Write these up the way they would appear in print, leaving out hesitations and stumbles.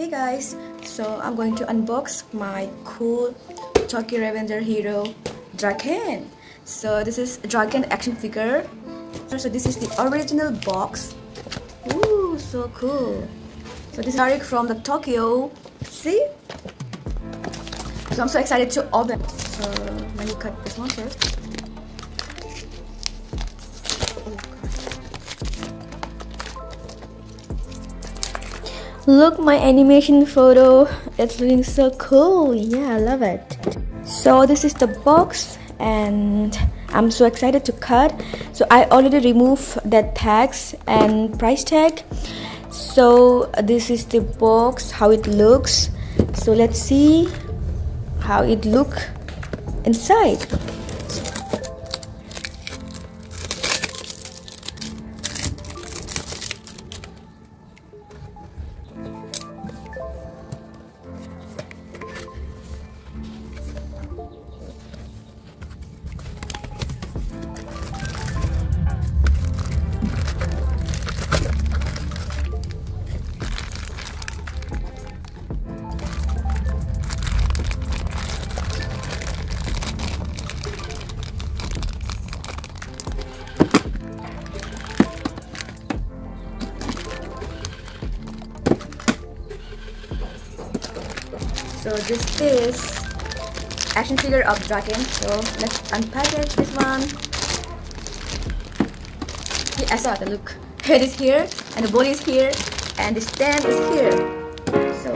Hey guys, so I'm going to unbox my cool Tokyo Revenger Hero Draken. So this is Draken action figure. So this is the original box. Ooh, so cool. So this is Tariq from the Tokyo. See? So I'm so excited to open. So let me cut this one first. Look, my animation photo, it's looking so cool. Yeah, I love it. So this is the box and I'm so excited to cut. So I already removed that tags and price tag. So this is the box, how it looks. So let's see how it look inside. So this is action figure of Draken. So let's unpackage this one. I saw the look. Head is here and the body is here and the stand is here. So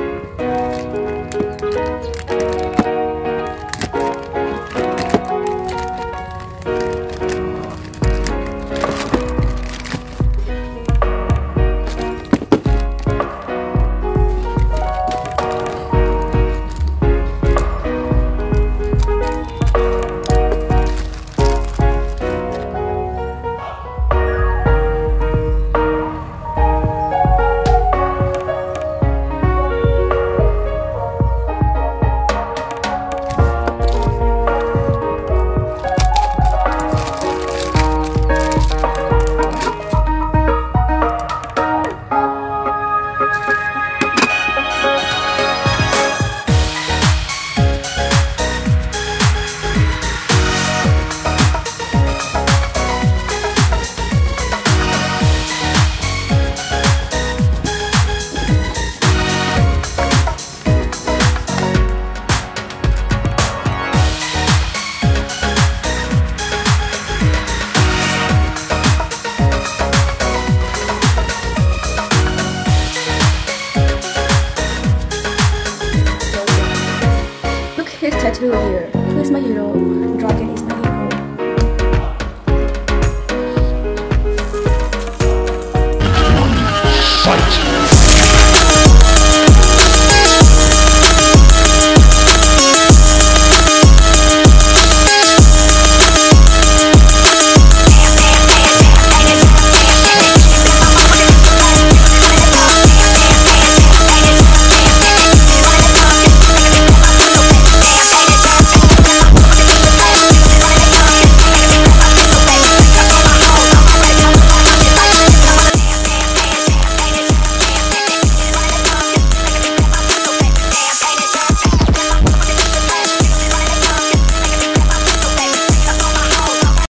his tattoo here. Who is my hero? Draken is my hero. Fight!